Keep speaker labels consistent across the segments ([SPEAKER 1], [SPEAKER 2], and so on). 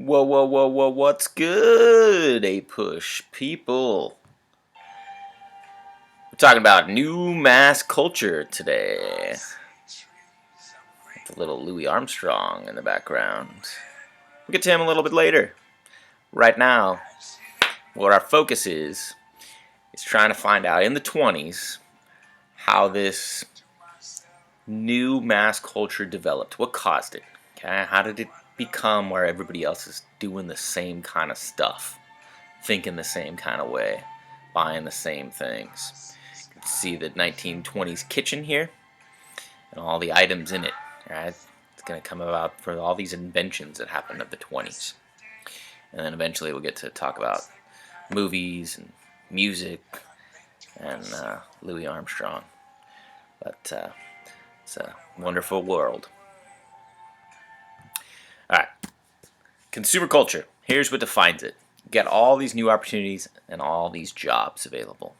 [SPEAKER 1] Whoa, whoa, whoa, whoa, what's good, A-Push people? We're talking about new mass culture today. With a little Louis Armstrong in the background. We'll get to him a little bit later. Right now, what our focus is trying to find out in the 20s how this new mass culture developed. What caused it? Okay, how did it become where everybody else is doing the same kind of stuff, thinking the same kind of way, buying the same things? You can see the 1920s kitchen here and all the items in it. Right? It's going to come about for all these inventions that happened in the 20s. And then eventually we'll get to talk about movies and music and Louis Armstrong. But it's a wonderful world. Alright, consumer culture. Here's what defines it. You get all these new opportunities and all these jobs available.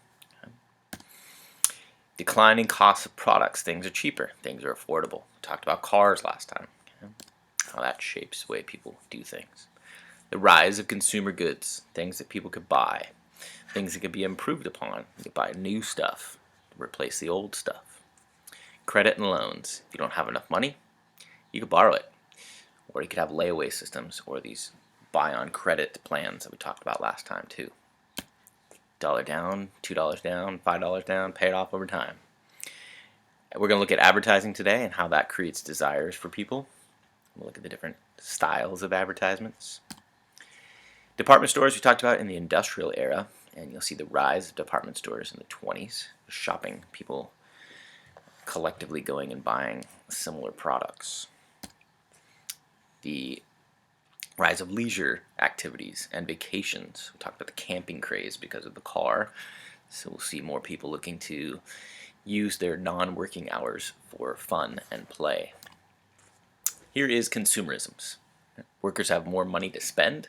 [SPEAKER 1] Declining costs of products. Things are cheaper. Things are affordable. We talked about cars last time. How that shapes the way people do things. The rise of consumer goods. Things that people could buy. Things that could be improved upon. You could buy new stuff to replace the old stuff. Credit and loans. If you don't have enough money, you could borrow it. Or you could have layaway systems or these buy on credit plans that we talked about last time too. $1 down, $2 down, $5 down, pay it off over time. We're going to look at advertising today and how that creates desires for people. We'll look at the different styles of advertisements. Department stores we talked about in the industrial era, and you'll see the rise of department stores in the 20s. Shopping, people collectively going and buying similar products. The rise of leisure activities and vacations. We talked about the camping craze because of the car. So we'll see more people looking to use their non-working hours for fun and play. Here is consumerisms. Workers have more money to spend.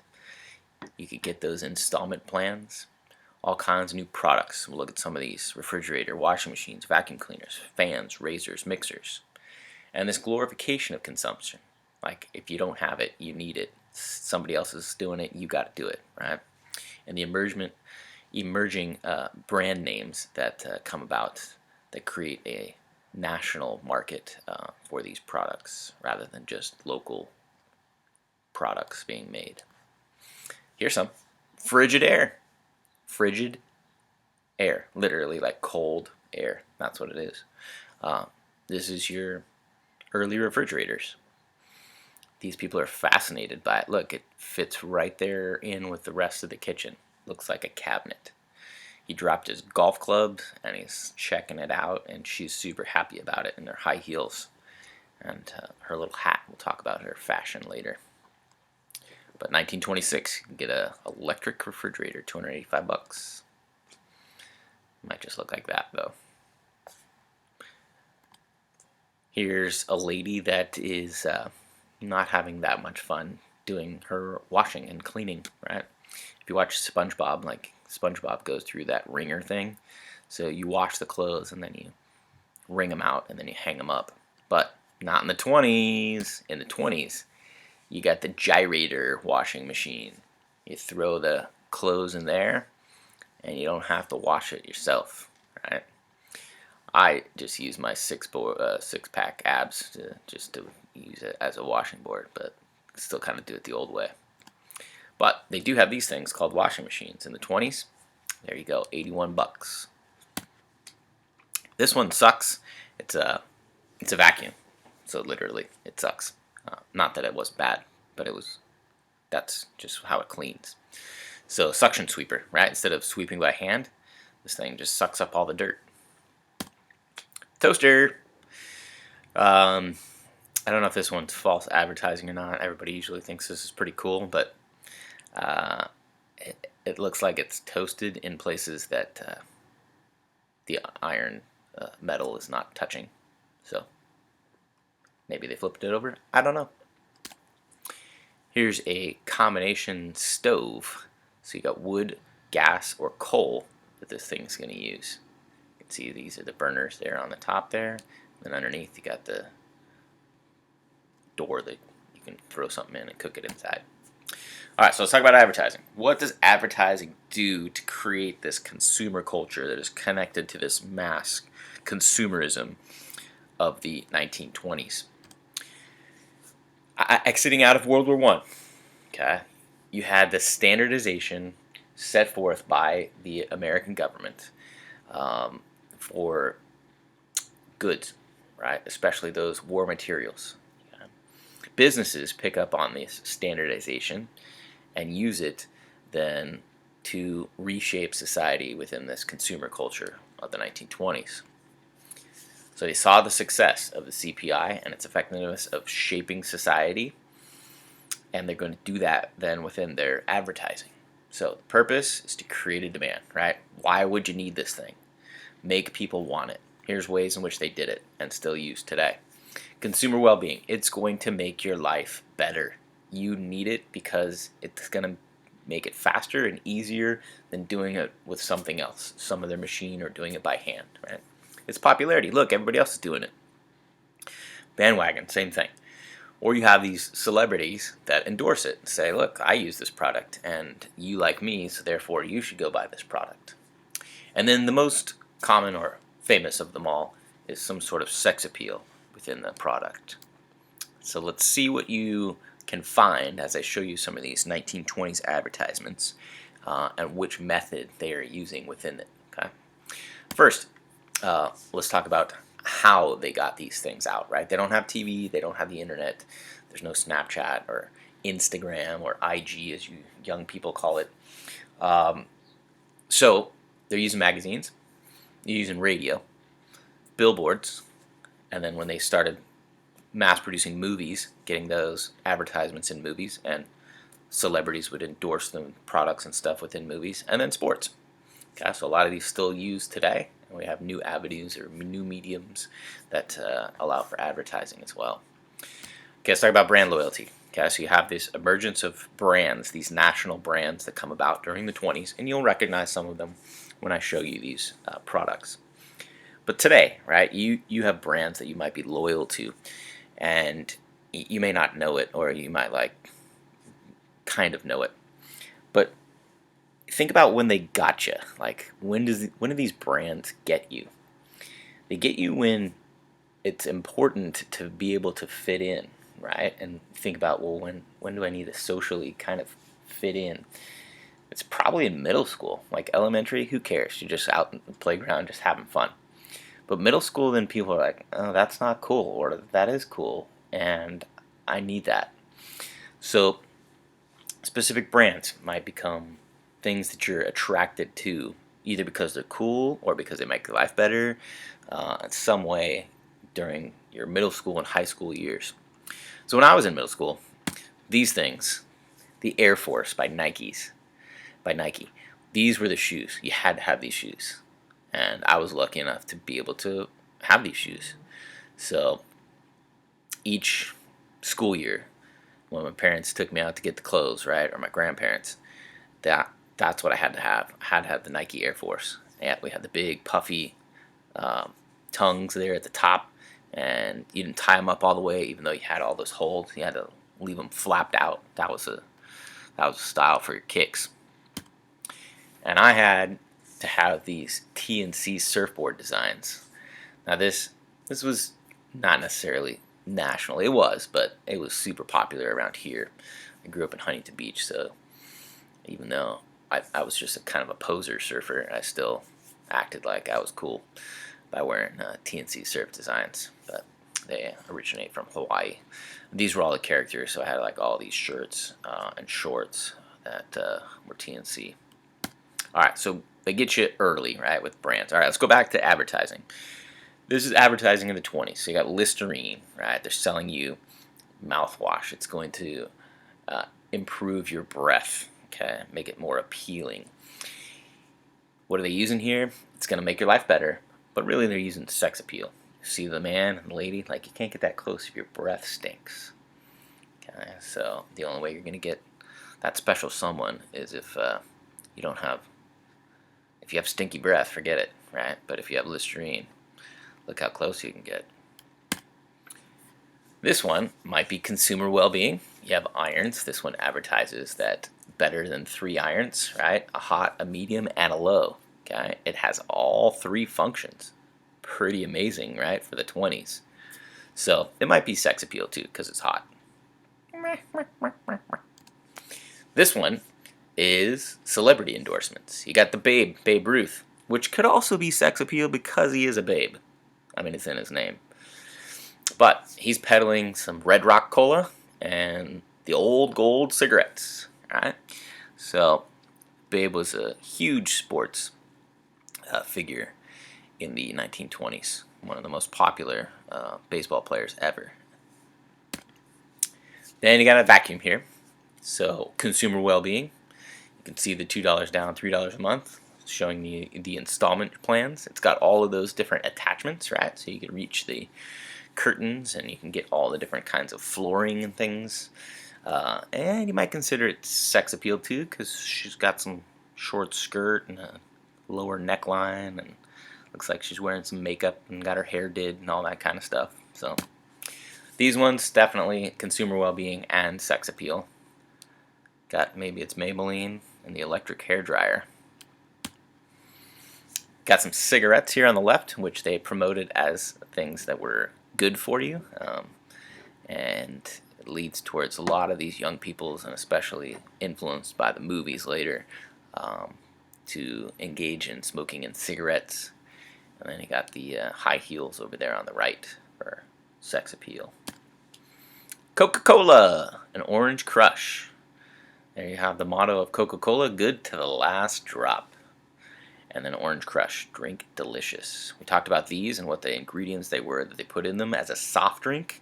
[SPEAKER 1] You could get those installment plans. All kinds of new products. We'll look at some of these. Refrigerator, washing machines, vacuum cleaners, fans, razors, mixers. And this glorification of consumption. Like, if you don't have it, you need it. Somebody else is doing it, you got to do it, right? And the emerging brand names that come about that create a national market for these products rather than just local products being made. Here's some. Frigid air. Frigid air. Literally like cold air. That's what it is. This is your early refrigerators. These people are fascinated by it. Look, it fits right there in with the rest of the kitchen. Looks like a cabinet. He dropped his golf clubs and he's checking it out, and she's super happy about it in their high heels and her little hat. We'll talk about her fashion later. But 1926, you can get an electric refrigerator, $285. Might just look like that though. Here's a lady that is not having that much fun doing her washing and cleaning, right? If you watch SpongeBob, like SpongeBob goes through that wringer thing. So you wash the clothes and then you wring them out and then you hang them up. But not in the 20s. In the 20s, you got the gyrator washing machine. You throw the clothes in there and you don't have to wash it yourself, right? I just use my six-pack abs to use it as a washing board, but still kind of do it the old way. But they do have these things called washing machines in the 20s. There you go, $81. This one sucks. It's a vacuum, so literally it sucks. Not that it was bad, but that's just how it cleans. So suction sweeper, right? Instead of sweeping by hand, this thing just sucks up all the dirt. Toaster. I don't know if this one's false advertising or not. Everybody usually thinks this is pretty cool, but it looks like it's toasted in places that the iron metal is not touching. So maybe they flipped it over. I don't know. Here's a combination stove. So you got wood, gas, or coal that this thing's going to use. You can see these are the burners there on the top there. And underneath you got the door that you can throw something in and cook it inside. All right, so let's talk about advertising. What does advertising do to create this consumer culture that is connected to this mass consumerism of the 1920s? Exiting out of World War One, okay, you had the standardization set forth by the American government for goods, right? Especially those war materials. Okay? Businesses pick up on this standardization and use it then to reshape society within this consumer culture of the 1920s. So they saw the success of the CPI and its effectiveness of shaping society, and they're going to do that then within their advertising. So the purpose is to create a demand, right? Why would you need this thing? Make people want it. Here's ways in which they did it and still use today. Consumer well-being. It's going to make your life better. You need it because it's going to make it faster and easier than doing it with something else, some other machine, or doing it by hand, right? It's popularity. Look, everybody else is doing it. Bandwagon, same thing. Or you have these celebrities that endorse it and say, look, I use this product and you like me, so therefore you should go buy this product. And then the most common or famous of them all is some sort of sex appeal within the product. So let's see what you can find as I show you some of these 1920s advertisements and which method they are using within it. Okay. First, let's talk about how they got these things out, right? They don't have TV, they don't have the internet, there's no Snapchat or Instagram or IG as you young people call it. So they're using magazines, they're using radio, billboards, and then when they started mass producing movies, getting those advertisements in movies, and celebrities would endorse them products and stuff within movies, and then sports. Okay, so a lot of these still used today, and we have new avenues or new mediums that allow for advertising as well. Okay, let's talk about brand loyalty. Okay, so you have this emergence of brands, these national brands that come about during the 20s, and you'll recognize some of them when I show you these products. But today, right, you have brands that you might be loyal to, and you may not know it, or you might kind of know it. But think about when they got you. Like, when do these brands get you? They get you when it's important to be able to fit in, right? And think about, well, when do I need to socially kind of fit in? It's probably in middle school. Like elementary, who cares? You're just out in the playground just having fun. But middle school, then people are like, oh, that's not cool, or that is cool, and I need that. So specific brands might become things that you're attracted to, either because they're cool or because they make your life better in some way during your middle school and high school years. So when I was in middle school, these things, the Air Force by Nike, these were the shoes. You had to have these shoes. And I was lucky enough to be able to have these shoes. So each school year, when my parents took me out to get the clothes, right, or my grandparents, that's what I had to have. I had to have the Nike Air Force. Yeah, we had the big puffy tongues there at the top, and you didn't tie them up all the way, even though you had all those holes. You had to leave them flapped out. That was a style for your kicks. And I had to have these TNC surfboard designs. Now this was not necessarily national. It was, but it was super popular around here. I grew up in Huntington Beach, so even though I was just a kind of a poser surfer, I still acted like I was cool by wearing TNC surf designs. But they originate from Hawaii. These were all the characters, so I had like all these shirts and shorts that were TNC. All right, so they get you early, right, with brands. All right, let's go back to advertising. This is advertising in the 20s. So you got Listerine, right? They're selling you mouthwash. It's going to improve your breath, okay, make it more appealing. What are they using here? It's going to make your life better, but really they're using sex appeal. You see the man and the lady, like you can't get that close if your breath stinks. Okay, so the only way you're going to get that special someone is if you don't have. If you have stinky breath, forget it, right? But if you have Listerine, look how close you can get. This one might be consumer well-being. You have irons. This one advertises that better than 3 irons, right? A hot, a medium, and a low. Okay, it has all 3 functions. Pretty amazing, right, for the 20s. So it might be sex appeal too, because it's hot. This one is celebrity endorsements. You got the Babe Ruth, which could also be sex appeal because he is a babe. I mean, it's in his name. But he's peddling some Red Rock Cola and the Old Gold cigarettes. Right? So, Babe was a huge sports figure in the 1920s. One of the most popular baseball players ever. Then you got a vacuum here. So, consumer well-being. You can see the $2 down, $3 a month, showing the installment plans. It's got all of those different attachments, right? So you can reach the curtains and you can get all the different kinds of flooring and things. And you might consider it sex appeal too, because she's got some short skirt and a lower neckline, and looks like she's wearing some makeup and got her hair did and all that kind of stuff. So these ones definitely consumer well-being and sex appeal. Got maybe it's Maybelline and the electric hair dryer. Got some cigarettes here on the left, which they promoted as things that were good for you, and it leads towards a lot of these young peoples, and especially influenced by the movies later, to engage in smoking and cigarettes. And then you got the high heels over there on the right for sex appeal. Coca-Cola, an orange crush. There you have the motto of Coca-Cola, good to the last drop. And then Orange Crush, drink delicious. We talked about these and what the ingredients they were that they put in them as a soft drink.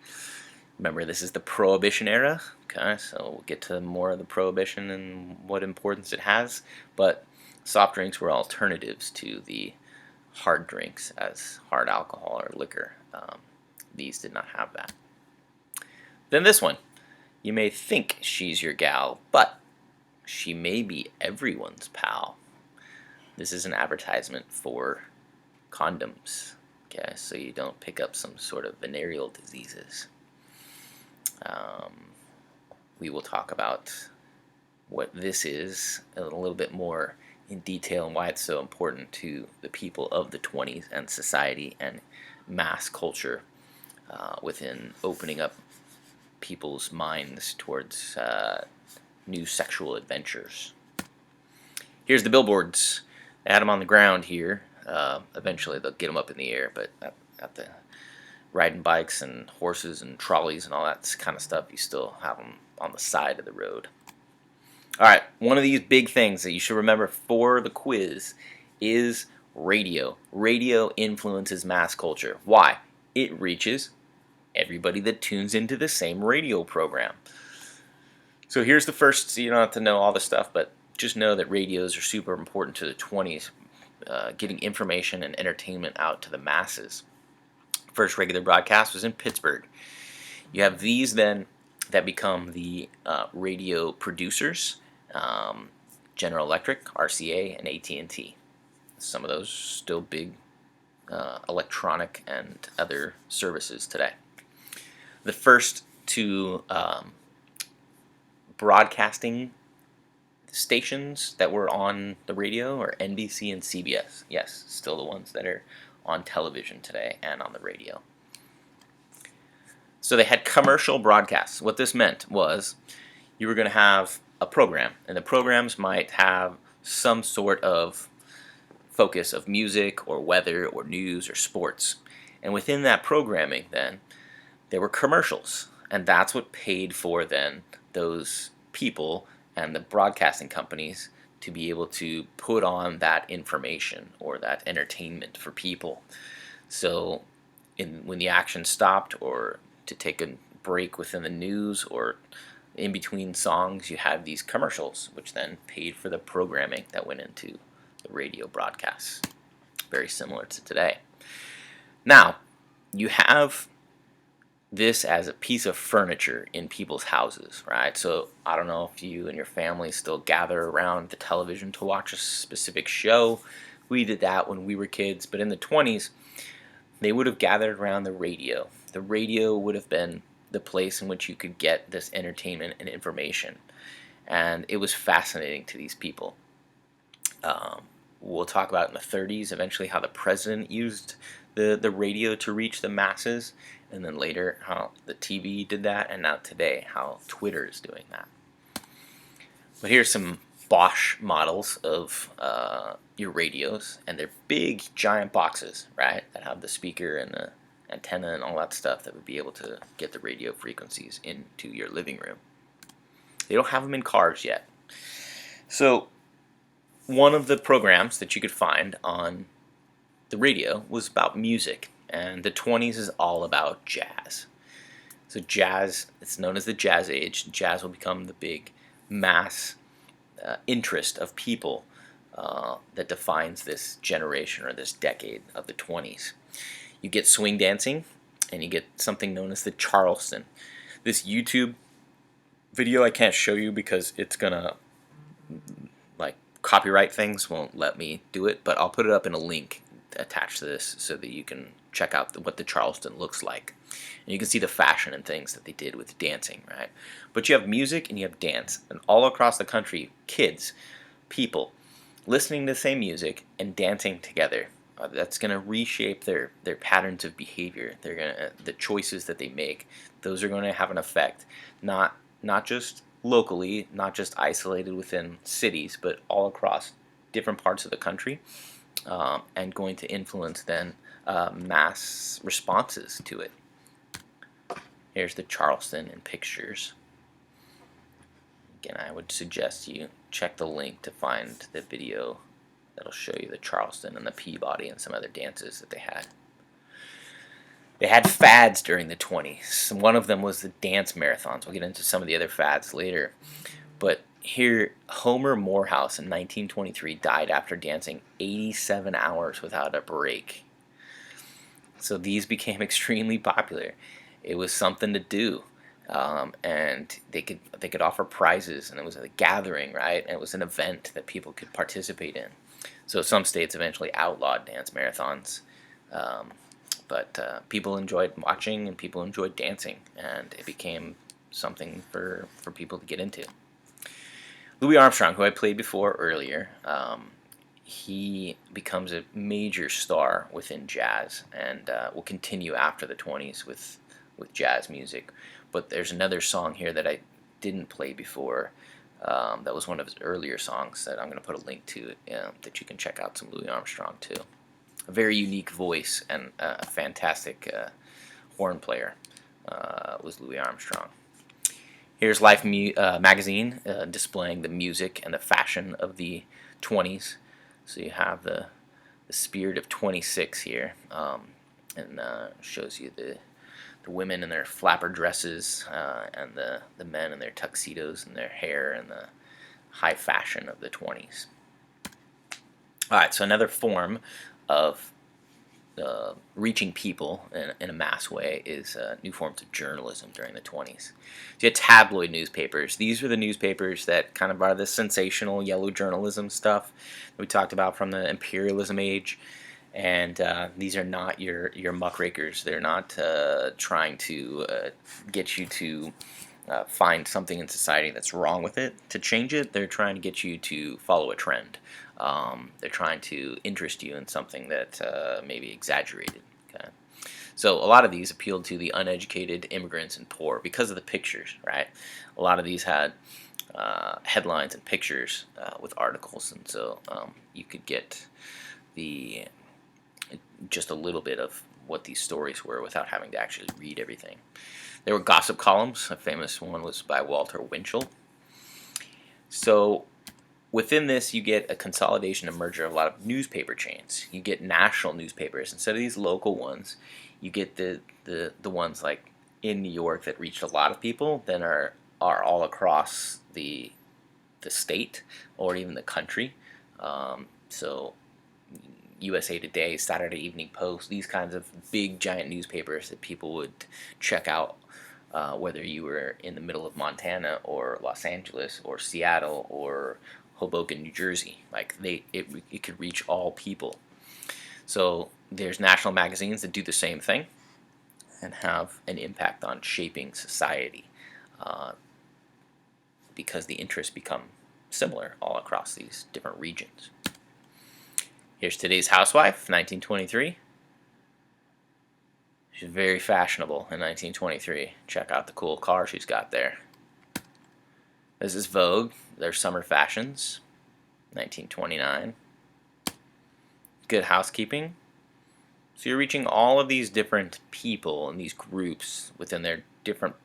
[SPEAKER 1] Remember, this is the Prohibition era. Okay, so we'll get to more of the Prohibition and what importance it has. But soft drinks were alternatives to the hard drinks as hard alcohol or liquor. These did not have that. Then this one. You may think she's your gal, but she may be everyone's pal. This is an advertisement for condoms, okay, so you don't pick up some sort of venereal diseases. We will talk about what this is a little bit more in detail and why it's so important to the people of the 20s and society and mass culture within opening up people's minds towards new sexual adventures. Here's the billboards. They had them on the ground here. Eventually they'll get them up in the air, but at the riding bikes and horses and trolleys and all that kind of stuff, you still have them on the side of the road. All right, one of these big things that you should remember for the quiz is radio. Radio influences mass culture. Why? It reaches everybody that tunes into the same radio program. So here's the first, so you don't have to know all this stuff, but just know that radios are super important to the 20s, getting information and entertainment out to the masses. First regular broadcast was in Pittsburgh. You have these then that become the radio producers, General Electric, RCA, and AT&T. Some of those still big electronic and other services today. The first two broadcasting stations that were on the radio are NBC and CBS. Yes, still the ones that are on television today and on the radio. So they had commercial broadcasts. What this meant was you were going to have a program, and the programs might have some sort of focus of music or weather or news or sports. And within that programming then, there were commercials, and that's what paid for then those people and the broadcasting companies to be able to put on that information or that entertainment for people. So when the action stopped, or to take a break within the news, or in between songs, you had these commercials, which then paid for the programming that went into the radio broadcasts. Very similar to today. Now, you have this as a piece of furniture in people's houses, right? So I don't know if you and your family still gather around the television to watch a specific show. We did that when we were kids, but in the 20s, they would have gathered around the radio. The radio would have been the place in which you could get this entertainment and information. And it was fascinating to these people. Um, we'll talk about in the 30s eventually how the president used the radio to reach the masses, and then later how the TV did that, and now today how Twitter is doing that. But here's some Bosch models of your radios, and they're big, giant boxes, right, that have the speaker and the antenna and all that stuff that would be able to get the radio frequencies into your living room. They don't have them in cars yet. So one of the programs that you could find on the radio was about music, and the 20s is all about jazz. So jazz, it's known as the Jazz Age. Jazz will become the big mass interest of people that defines this generation or this decade of the 20s. You get swing dancing, and you get something known as the Charleston. This YouTube video I can't show you because it's gonna, like, copyright things won't let me do it, but I'll put it up in a link attached to this so that you can check out what the Charleston looks like. And you can see the fashion and things that they did with dancing, right? But you have music and you have dance, and all across the country, kids, people, listening to the same music and dancing together. That's going to reshape their patterns of behavior. They're gonna the choices that they make. Those are going to have an effect, not just locally, not just isolated within cities, but all across different parts of the country, and going to influence then mass responses to it. Here's the Charleston in pictures. Again, I would suggest you check the link to find the video that'll show you the Charleston and the Peabody and some other dances that they had. They had fads during the 20s. One of them was the dance marathons. We'll get into some of the other fads later. But here, Homer Morehouse in 1923 died after dancing 87 hours without a break. So these became extremely popular. It was something to do. And they could offer prizes, and it was a gathering, right? And it was an event that people could participate in. So some states eventually outlawed dance marathons, but people enjoyed watching and people enjoyed dancing, and it became something for people to get into. Louis Armstrong, who I played before earlier, he becomes a major star within jazz, and will continue after the 20s with jazz music. But there's another song here that I didn't play before. That was one of his earlier songs that I'm going to put a link to, that you can check out some Louis Armstrong too. A very unique voice and a fantastic horn player was Louis Armstrong. Here's Life magazine displaying the music and the fashion of the 20s. So you have the spirit of 26 here, and shows you the women in their flapper dresses, and the men in their tuxedos and their hair and the high fashion of the 20s. Alright, so another form of reaching people in a mass way is new forms of journalism during the 20s. So you had tabloid newspapers. These were the newspapers that kind of are the sensational yellow journalism stuff that we talked about from the imperialism age. And these are not your muckrakers. They're not trying to get you to find something in society that's wrong with it to change it. They're trying to get you to follow a trend. They're trying to interest you in something that may be exaggerated. Okay? So a lot of these appealed to the uneducated, immigrants, and poor because of the pictures, right? A lot of these had headlines and pictures with articles, and so you could get just a little bit of what these stories were without having to actually read everything. There were gossip columns. A famous one was by Walter Winchell. So within this, you get a consolidation and merger of a lot of newspaper chains. You get national newspapers instead of these local ones. You get the ones like in New York that reached a lot of people, then are all across the state or even the country. So USA Today, Saturday Evening Post, these kinds of big giant newspapers that people would check out, whether you were in the middle of Montana or Los Angeles or Seattle or Hoboken, New Jersey. Like it could reach all people. So there's national magazines that do the same thing, and have an impact on shaping society uh, because the interests become similar all across these different regions. Here's today's housewife, 1923. She's very fashionable in 1923. Check out the cool car she's got there. This is Vogue, their summer fashions, 1929. Good Housekeeping. So you're reaching all of these different people and these groups within their different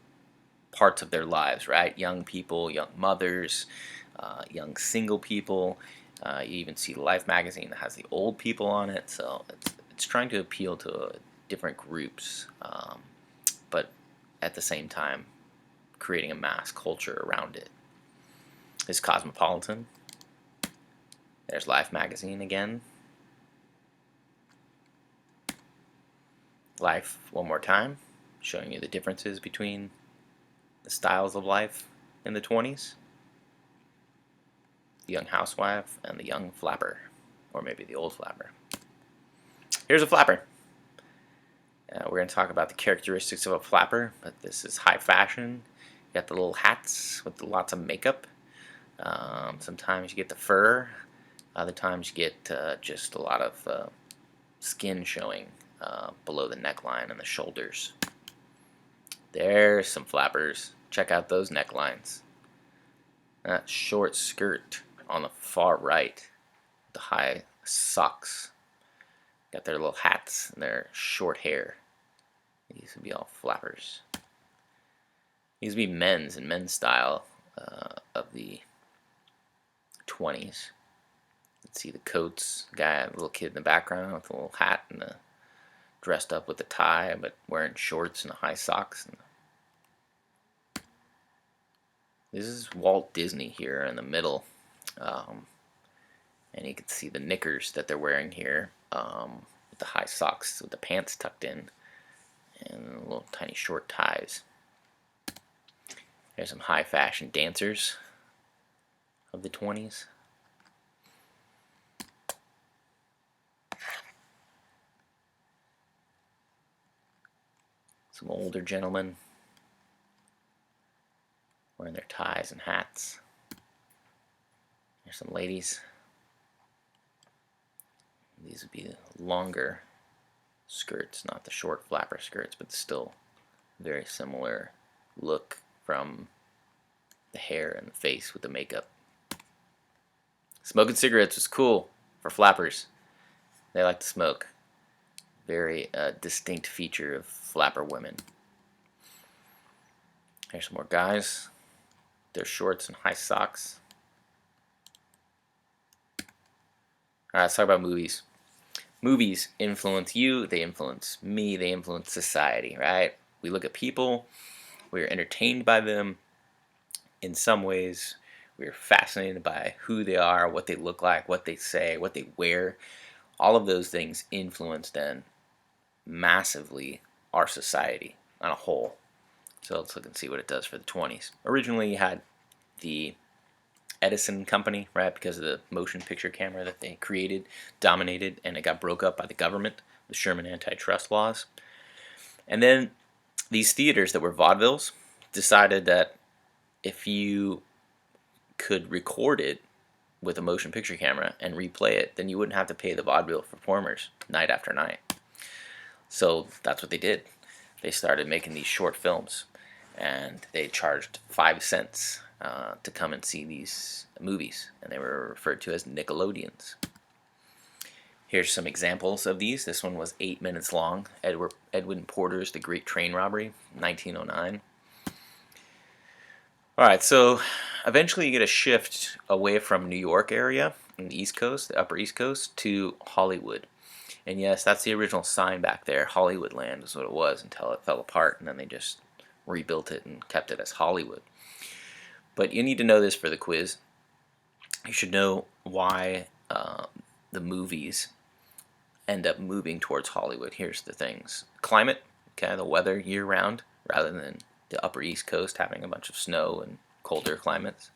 [SPEAKER 1] parts of their lives, right? Young people, young mothers, young single people. You even see Life magazine that has the old people on it. So it's trying to appeal to different groups, but at the same time creating a mass culture around it. This is Cosmopolitan. There's Life magazine again. Life one more time, showing you the differences between the styles of life in the 20s. The young housewife and the young flapper, or maybe the old flapper. Here's a flapper. We're going to talk about the characteristics of a flapper, but this is high fashion. You got the little hats with lots of makeup. Sometimes you get the fur. Other times you get just a lot of skin showing below the neckline and the shoulders. There's some flappers. Check out those necklines. That short skirt on the far right. The high socks. Got their little hats and their short hair. These would be all flappers. These would be men's and men's style of the 20s. Let's see the coats. Guy, a little kid in the background with a little hat and dressed up with a tie, but wearing shorts and high socks. This is Walt Disney here in the middle, and you can see the knickers that they're wearing here, with the high socks with the pants tucked in, and little tiny short ties. There's some high fashion dancers of the 20s. Some older gentlemen wearing their ties and hats. There's some ladies. These would be longer skirts, not the short flapper skirts, but still very similar look from the hair and the face with the makeup. Smoking cigarettes was cool for flappers. They like to smoke. Very distinct feature of flapper women. Here's some more guys. Their shorts and high socks. Alright, let's talk about movies. Movies influence you, they influence me, they influence society, right? We look at people, we're entertained by them in some ways. We're fascinated by who they are, what they look like, what they say, what they wear. All of those things influence then massively our society on a whole. So let's look and see what it does for the 20s. Originally you had the Edison company, right, because of the motion picture camera that they created, dominated, and it got broke up by the government, the Sherman antitrust laws. And then these theaters that were vaudevilles decided that if you could record it with a motion picture camera and replay it, then you wouldn't have to pay the vaudeville performers night after night. So that's what they did. They started making these short films, and they charged 5 cents to come and see these movies, and they were referred to as Nickelodeons. Here's some examples of these. This one was 8 minutes long. Edwin Porter's The Great Train Robbery, 1909. Alright, so eventually you get a shift away from New York area in the East Coast, the Upper East Coast, to Hollywood. And yes, that's the original sign back there. Hollywoodland is what it was until it fell apart, and then they just rebuilt it and kept it as Hollywood. But you need to know this for the quiz. You should know why the movies end up moving towards Hollywood. Here's the things. Climate, okay, the weather year-round, rather than the Upper East Coast having a bunch of snow and colder climates.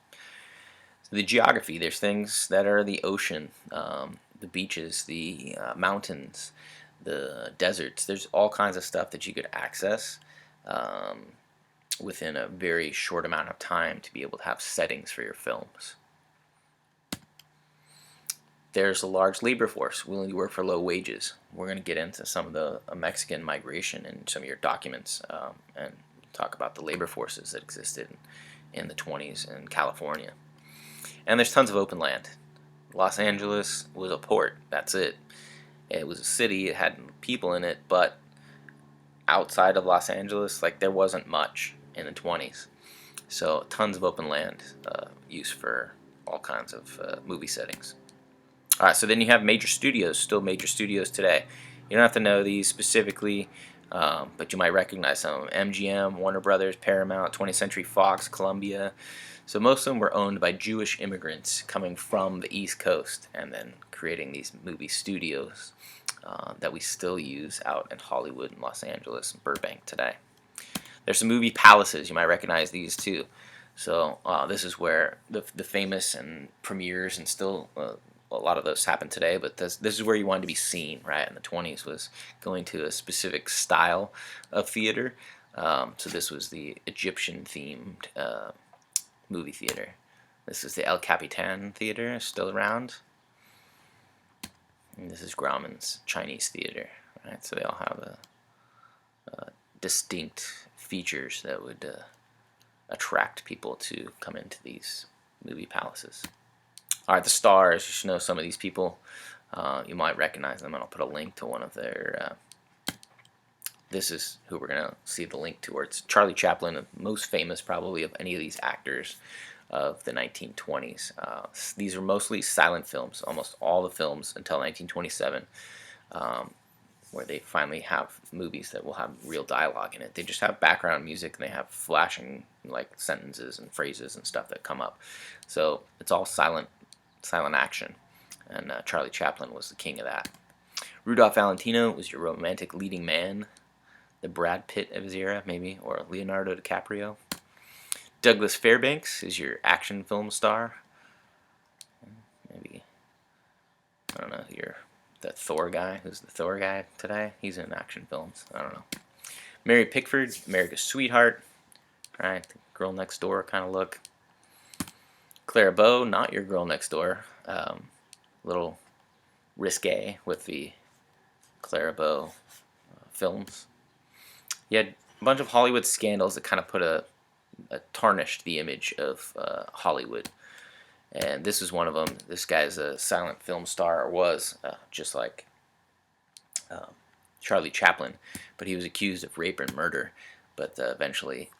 [SPEAKER 1] So the geography, there's things that are the ocean, the beaches, the mountains, the deserts. There's all kinds of stuff that you could access um, within a very short amount of time to be able to have settings for your films. There's a large labor force willing to work for low wages. We're going to get into some of the Mexican migration in some of your documents and talk about the labor forces that existed in the 20s in California. And there's tons of open land. Los Angeles was a port, that's it. It was a city, it had people in it, but outside of Los Angeles, like, there wasn't much in the 20s. So tons of open land used for all kinds of movie settings. All right, so then you have major studios, still major studios today. You don't have to know these specifically, but you might recognize some of them. MGM, Warner Brothers, Paramount, 20th Century Fox, Columbia. So most of them were owned by Jewish immigrants coming from the East Coast and then creating these movie studios that we still use out in Hollywood and Los Angeles and Burbank today. There's some movie palaces. You might recognize these too. So this is where the famous and premieres and still a lot of those happen today, but this is where you wanted to be seen, right? In the 20s was going to a specific style of theater. So this was the Egyptian-themed movie theater. This is the El Capitan Theater, still around. And this is Grauman's Chinese Theater, right? So they all have a distinct features that would attract people to come into these movie palaces. All right, the stars, you should know some of these people. You might recognize them, and I'll put a link to one of their... this is who we're going to see the link towards. Charlie Chaplin, the most famous probably of any of these actors of the 1920s. These are mostly silent films, almost all the films until 1927, where they finally have movies that will have real dialogue in it. They just have background music, and they have flashing like sentences and phrases and stuff that come up. So it's all silent action, and Charlie Chaplin was the king of that. Rudolph Valentino was your romantic leading man, the Brad Pitt of his era, maybe, or Leonardo DiCaprio. Douglas Fairbanks is your action film star. Maybe, I don't know, you're the Thor guy. Who's the Thor guy today? He's in action films. I don't know. Mary Pickford, America's Sweetheart, right? The girl next door kind of look. Clara Bow, not your girl next door. Little risque with the Clara Bow films. You had a bunch of Hollywood scandals that kind of put tarnished the image of Hollywood. And this is one of them. This guy's a silent film star, or was, just like Charlie Chaplin. But he was accused of rape and murder, but eventually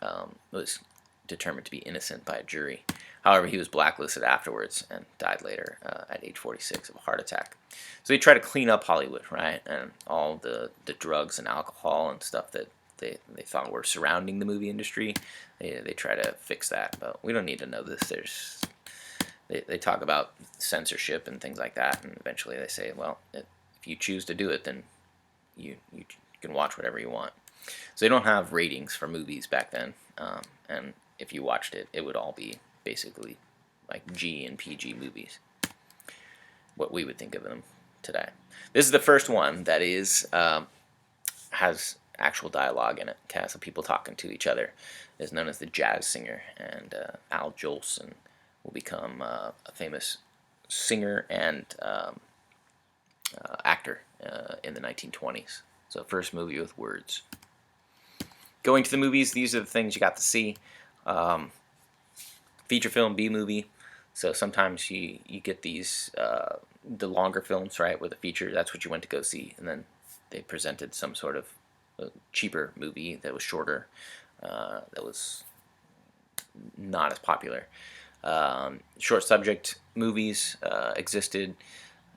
[SPEAKER 1] was determined to be innocent by a jury. However, he was blacklisted afterwards and died later at age 46 of a heart attack. So they try to clean up Hollywood, right? And all the drugs and alcohol and stuff that they thought were surrounding the movie industry, they try to fix that. But we don't need to know this. They talk about censorship and things like that, and eventually they say, well, if you choose to do it, then you can watch whatever you want. So they don't have ratings for movies back then, and if you watched it, it would all be basically like G and PG movies, what we would think of them today. This is the first one that is has actual dialogue in it. It has some people talking to each other. It's known as The Jazz Singer, and Al Jolson will become a famous singer and actor in the 1920s. So first movie with words. Going to the movies, these are the things you got to see. Feature film, B-movie. So sometimes you get these, the longer films, right, with a feature, that's what you went to go see. And then they presented some sort of cheaper movie that was shorter, that was not as popular. Short subject movies existed,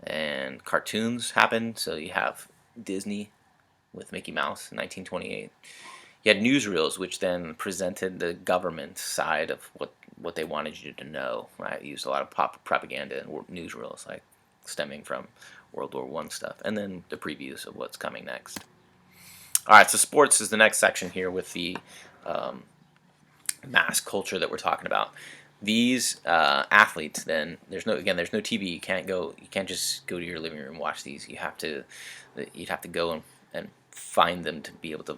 [SPEAKER 1] and cartoons happened. So you have Disney with Mickey Mouse in 1928. You had newsreels, which then presented the government side of what they wanted you to know, right? Used a lot of propaganda and newsreels, like stemming from World War I stuff, and then the previews of what's coming next. All right, so sports is the next section here with the mass culture that we're talking about. These athletes, then there's no TV. You can't just go to your living room and watch these. You'd have to go and find them to be able to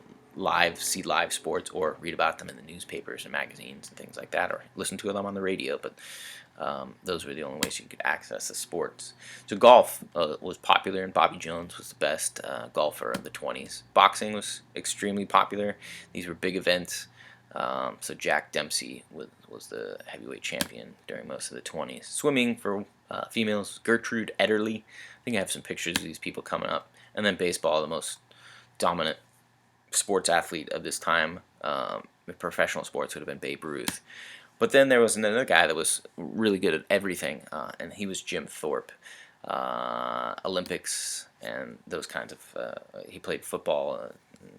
[SPEAKER 1] see live sports or read about them in the newspapers and magazines and things like that, or listen to them on the radio. But those were the only ways you could access the sports. So golf was popular, and Bobby Jones was the best golfer of the 20s. Boxing was extremely popular. These were big events. So Jack Dempsey was the heavyweight champion during most of the 20s. Swimming for females, Gertrude Ederle. I think I have some pictures of these people coming up. And then baseball, the most dominant sports athlete of this time, professional sports, would have been Babe Ruth. But then there was another guy that was really good at everything, and he was Jim Thorpe. Olympics and those kinds of. He played football in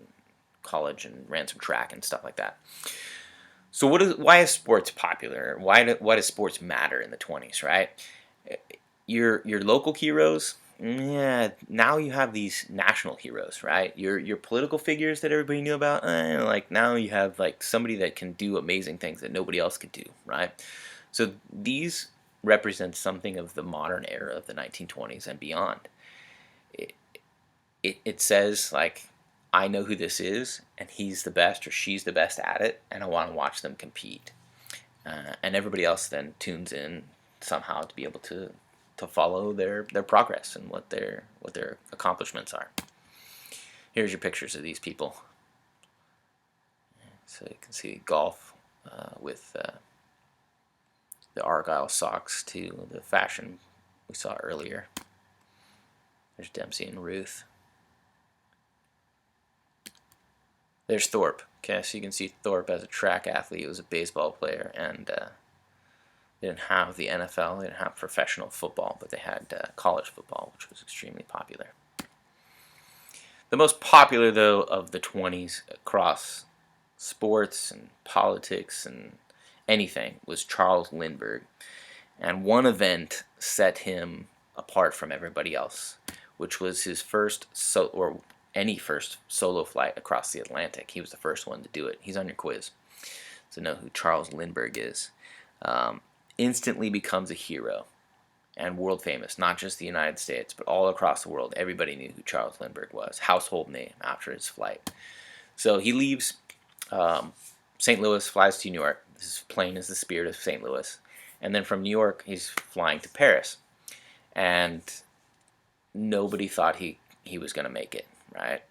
[SPEAKER 1] college and ran some track and stuff like that. So why is sports popular? Why does sports matter in the 20s, right? Your local heroes, yeah. Now you have these national heroes, right? Your political figures that everybody knew about, like now you have like somebody that can do amazing things that nobody else could do, right? So these represent something of the modern era of the 1920s and beyond. It says like, I know who this is, and he's the best or she's the best at it, and I want to watch them compete. And everybody else then tunes in somehow to be able to follow their progress and what their accomplishments are. Here's your pictures of these people. So you can see golf with the Argyle socks to the fashion we saw earlier. There's Dempsey and Ruth. There's Thorpe. Okay, so you can see Thorpe as a track athlete. He was a baseball player, and they didn't have the NFL. They didn't have professional football, but they had college football, which was extremely popular. The most popular, though, of the 20s across sports and politics and anything was Charles Lindbergh. And one event set him apart from everybody else, which was his first first solo flight across the Atlantic. He was the first one to do it. He's on your quiz, so know who Charles Lindbergh is. Instantly becomes a hero and world famous, not just the United States, but all across the world. Everybody knew who Charles Lindbergh was. Household name after his flight. So he leaves St. Louis, flies to New York. His plane is the Spirit of St. Louis. And then from New York, he's flying to Paris. And nobody thought he was going to make it, right?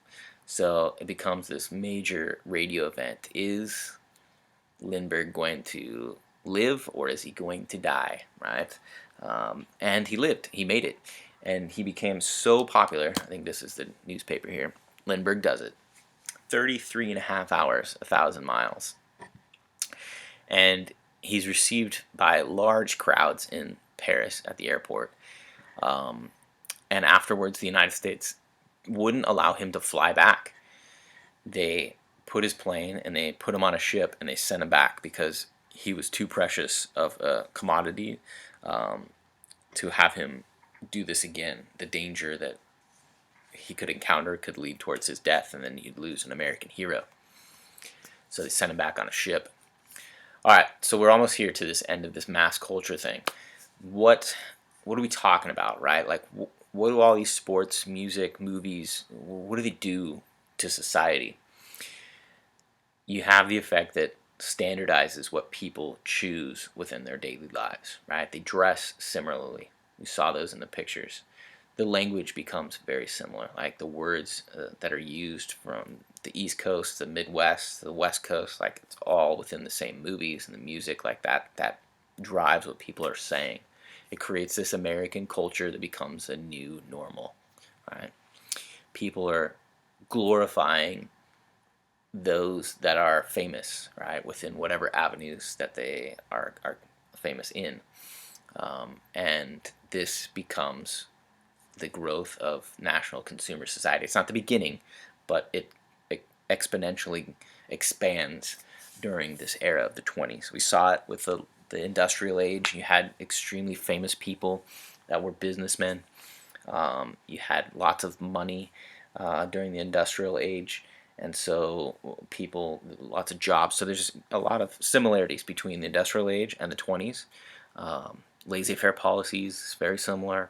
[SPEAKER 1] So it becomes this major radio event. Is Lindbergh going to live, or is he going to die, right? And he lived. He made it. And he became so popular. I think this is the newspaper here. Lindbergh does it. 33 and a half hours, 1,000 miles. And he's received by large crowds in Paris at the airport. And afterwards, the United States wouldn't allow him to fly back. They put his plane and they put him on a ship and they sent him back because he was too precious of a commodity to have him do this again. The danger that he could encounter could lead towards his death, and then you'd lose an American hero. So they sent him back on a ship. All right, so we're almost here to this end of this mass culture thing. What are we talking about, right? Like, what do all these sports, music, movies, what do they do to society? You have the effect that standardizes what people choose within their daily lives, right? They dress similarly. We saw those in the pictures. The language becomes very similar, like the words that are used from the East Coast, the Midwest, the West Coast, like it's all within the same movies, and the music like that drives what people are saying. It creates this American culture that becomes a new normal, right? People are glorifying those that are famous, right, within whatever avenues that they are famous in. And this becomes the growth of national consumer society. It's not the beginning, but it exponentially expands during this era of the 20s. We saw it with the industrial age. You had extremely famous people that were businessmen. You had lots of money during the industrial age, and so people, lots of jobs. So there's a lot of similarities between the industrial age and the 20s. Laissez-faire policies, very similar.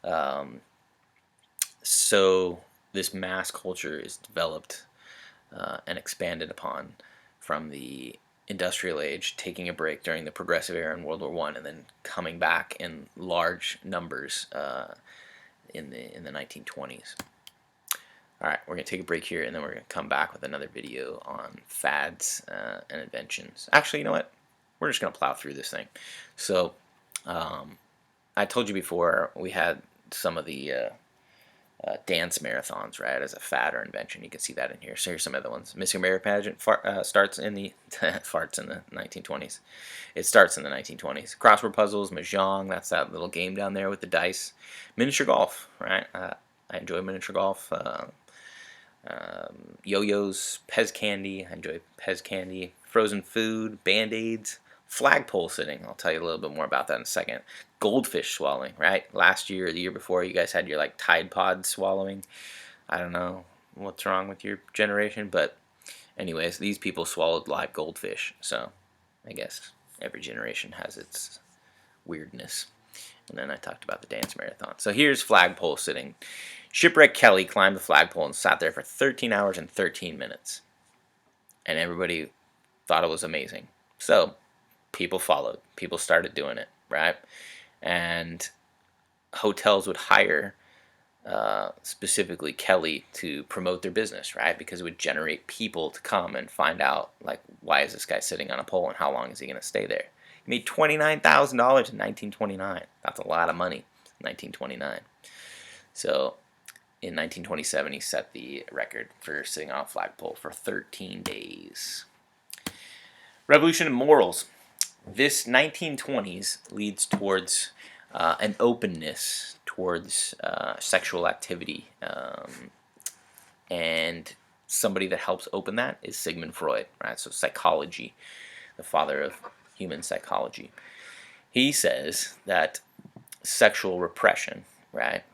[SPEAKER 1] Um, so this mass culture is developed and expanded upon from the industrial age, taking a break during the progressive era in World War One, and then coming back in large numbers in the 1920s. All right, we're gonna take a break here, and then we're gonna come back with another video on fads and inventions. Actually, you know what? We're just gonna plow through this thing. So, I told you before we had some of the dance marathons, right, as a fad or invention. You can see that in here. So here's some other ones. Miss America pageant starts in the farts in the 1920s. It starts in the 1920s. Crossword puzzles, mahjong. That's that little game down there with the dice. Miniature golf, right? I enjoy miniature golf. Yo-yos, Pez candy. I enjoy Pez candy. Frozen food, Band-Aids, flagpole sitting. I'll tell you a little bit more about that in a second. Goldfish swallowing, right? Last year or the year before, you guys had your like Tide Pod swallowing. I don't know what's wrong with your generation, but anyways, these people swallowed live goldfish. So I guess every generation has its weirdness. And then I talked about the dance marathon. So here's flagpole sitting. Shipwreck Kelly climbed the flagpole and sat there for 13 hours and 13 minutes. And everybody thought it was amazing. So people followed. People started doing it, right? And hotels would hire specifically Kelly to promote their business, right? Because it would generate people to come and find out, like, why is this guy sitting on a pole and how long is he going to stay there? He made $29,000 in 1929. That's a lot of money, 1929. So in 1927, he set the record for sitting on a flagpole for 13 days. Revolution in morals. This 1920s leads towards an openness towards sexual activity, and somebody that helps open that is Sigmund Freud, right? So psychology, the father of human psychology. He says that sexual repression, right,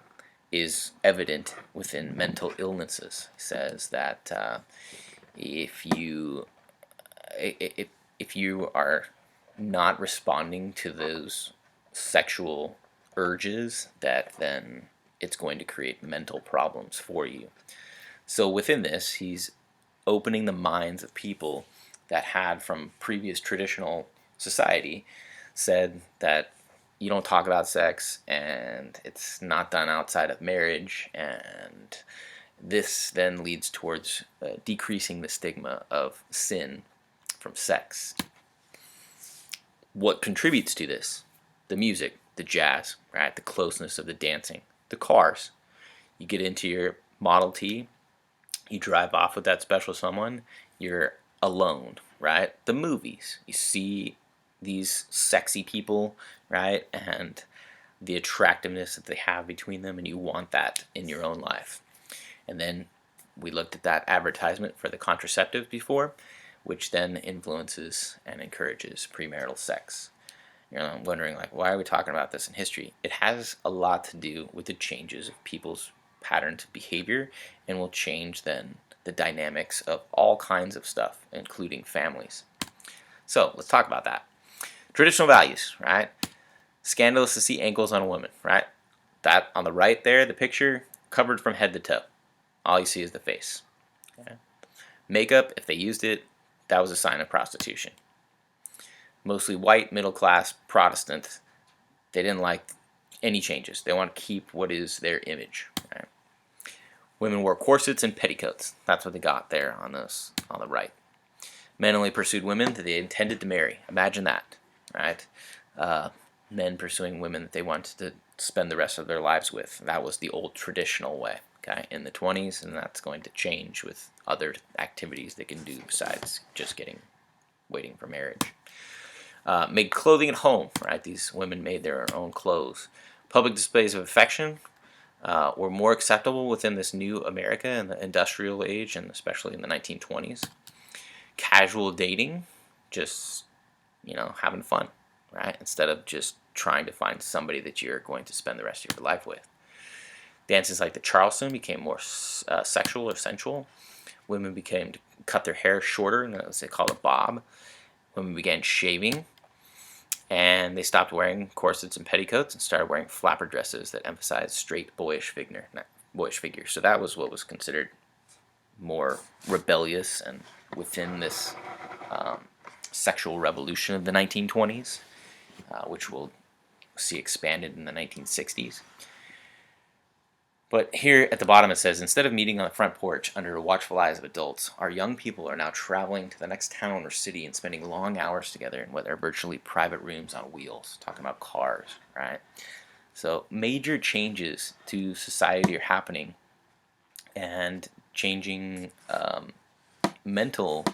[SPEAKER 1] is evident within mental illnesses. He says that if you are not responding to those sexual urges, that then it's going to create mental problems for you. So within this, he's opening the minds of people that had, from previous traditional society, said that you don't talk about sex and it's not done outside of marriage, and this then leads towards decreasing the stigma of sin from sex. What contributes to this? The music, the jazz, right? The closeness of the dancing, the cars. You get into your Model T, you drive off with that special someone, you're alone, right? The movies, you see these sexy people, right? And the attractiveness that they have between them, and you want that in your own life. And then we looked at that advertisement for the contraceptives before, which then influences and encourages premarital sex. I'm wondering, like, why are we talking about this in history? It has a lot to do with the changes of people's patterns of behavior, and will change then the dynamics of all kinds of stuff, including families. So let's talk about that. Traditional values, right? Scandalous to see ankles on a woman, right? That on the right there, the picture, covered from head to toe. All you see is the face. Okay. Makeup, if they used it, that was a sign of prostitution. Mostly white, middle class, Protestant. They didn't like any changes. They want to keep what is their image. Right? Women wore corsets and petticoats. That's what they got there on this on the right. Men only pursued women that they intended to marry. Imagine that, right? Men pursuing women that they wanted to spend the rest of their lives with. That was the old traditional way, okay, in the 20s, and that's going to change with other activities they can do besides just waiting for marriage. Made clothing at home, right? These women made their own clothes. Public displays of affection were more acceptable within this new America in the industrial age, and especially in the 1920s. Casual dating, just, having fun, right? Instead of just trying to find somebody that you're going to spend the rest of your life with. Dances like the Charleston became more sexual or sensual. women became to cut their hair shorter, and they called it bob. Women began shaving, and they stopped wearing corsets and petticoats and started wearing flapper dresses that emphasized straight boyish figure. So that was what was considered more rebellious and within this um, sexual revolution of the 1920s, which we'll see expanded in the 1960s. But here at the bottom it says, instead of meeting on the front porch under the watchful eyes of adults, our young people are now traveling to the next town or city and spending long hours together in what are virtually private rooms on wheels, talking about cars, right? So major changes to society are happening, and changing mental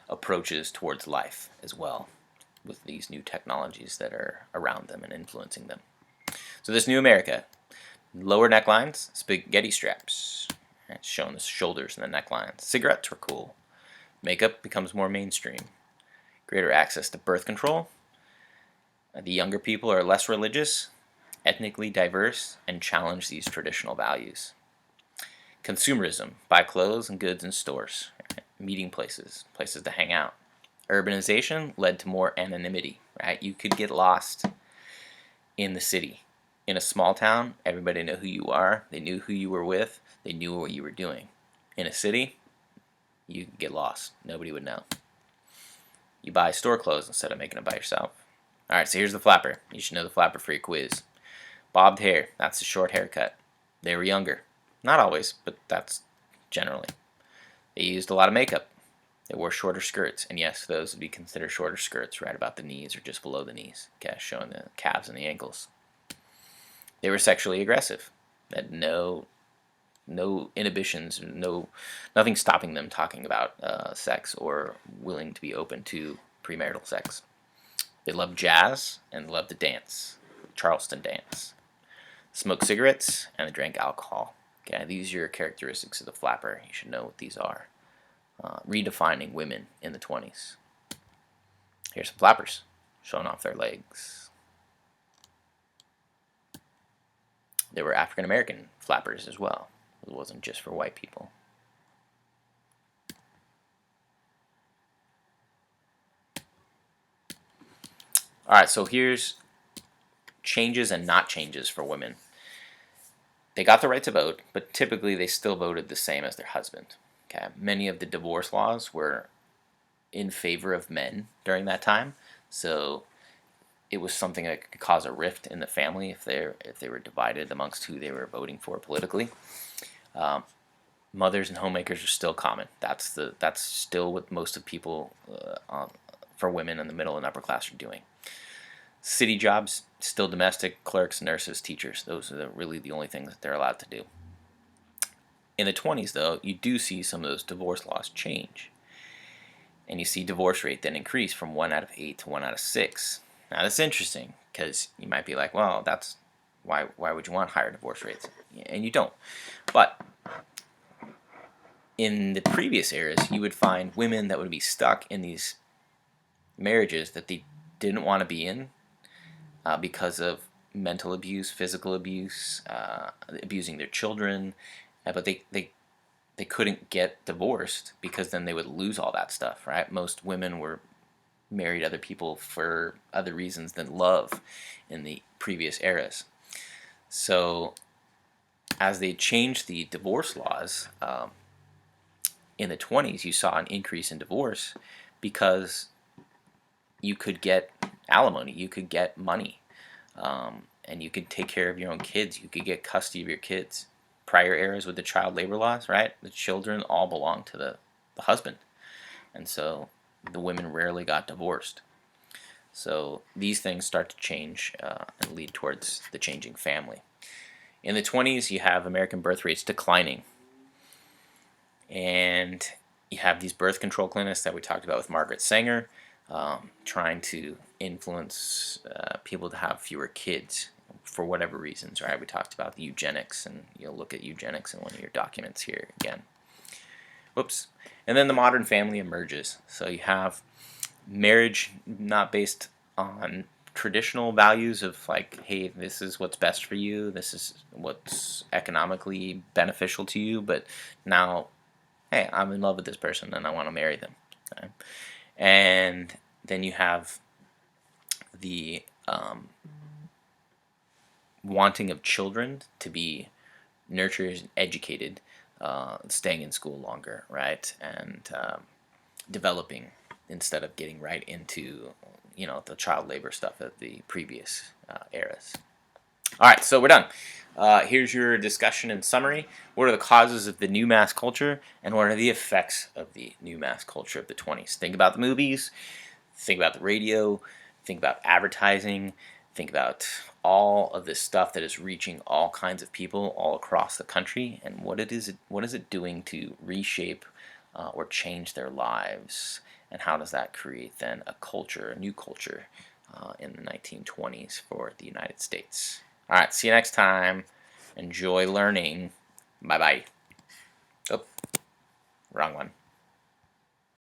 [SPEAKER 1] approaches towards life as well, with these new technologies that are around them and influencing them. So this new America, lower necklines, spaghetti straps, showing the shoulders and the necklines. Cigarettes were cool. Makeup becomes more mainstream. Greater access to birth control. The younger people are less religious, ethnically diverse, and challenge these traditional values. Consumerism, buy clothes and goods in stores, meeting places, places to hang out. Urbanization led to more anonymity, right? You could get lost in the city. In a small town, everybody knew who you are. They knew who you were with. They knew what you were doing. In a city, you could get lost. Nobody would know. You buy store clothes instead of making it by yourself. All right, so here's the flapper. You should know the flapper for your quiz. Bobbed hair, that's a short haircut. They were younger. Not always, but that's generally. They used a lot of makeup. They wore shorter skirts, and yes, those would be considered shorter skirts, right about the knees or just below the knees, okay, showing the calves and the ankles. They were sexually aggressive. They had no inhibitions, nothing stopping them talking about sex or willing to be open to premarital sex. They loved jazz and loved to dance, Charleston dance. Smoked cigarettes and they drank alcohol. Okay, these are your characteristics of the flapper. You should know what these are. Redefining women in the 20s. Here's some flappers showing off their legs. There were African American flappers as well. It wasn't just for white people. Alright, so here's changes and not changes for women. They got the right to vote, but typically they still voted the same as their husband. Okay, many of the divorce laws were in favor of men during that time, so it was something that could cause a rift in the family if they were divided amongst who they were voting for politically. Mothers and homemakers are still common. That's still what most of people for women in the middle and upper class are doing. City jobs, still domestic, clerks, nurses, teachers. Those are really the only things that they're allowed to do. In the 20s, though, you do see some of those divorce laws change. And you see divorce rate then increase from 1 out of 8 to 1 out of 6. Now, that's interesting because you might be like, well, that's why would you want higher divorce rates? And you don't. But in the previous eras, you would find women that would be stuck in these marriages that they didn't want to be in because of mental abuse, physical abuse, abusing their children, but they couldn't get divorced because then they would lose all that stuff, right? Most women were married other people for other reasons than love in the previous eras. So as they changed the divorce laws in the 20s, you saw an increase in divorce because you could get alimony, you could get money, and you could take care of your own kids. You could get custody of your kids. Prior eras with the child labor laws, right? The children all belonged to the husband. And so the women rarely got divorced. So these things start to change and lead towards the changing family. In the 20s, you have American birth rates declining. And you have these birth control clinics that we talked about with Margaret Sanger, trying to influence people to have fewer kids for whatever reasons, right? We talked about the eugenics, and you'll look at eugenics in one of your documents here again. Whoops. And then the modern family emerges. So you have marriage not based on traditional values of like, hey, this is what's best for you, this is what's economically beneficial to you, but now hey, I'm in love with this person and I want to marry them. Okay? And then you have the wanting of children to be nurtured and educated, staying in school longer, right? And developing instead of getting right into, the child labor stuff of the previous eras. All right, so we're done. Here's your discussion and summary. What are the causes of the new mass culture, and what are the effects of the new mass culture of the 20s? Think about the movies, think about the radio, think about advertising, think about all of this stuff that is reaching all kinds of people all across the country, and what is it doing to reshape or change their lives, and how does that create then a culture, a new culture in the 1920s for the United States? All right, see you next time. Enjoy learning. Bye bye. Oh, wrong one.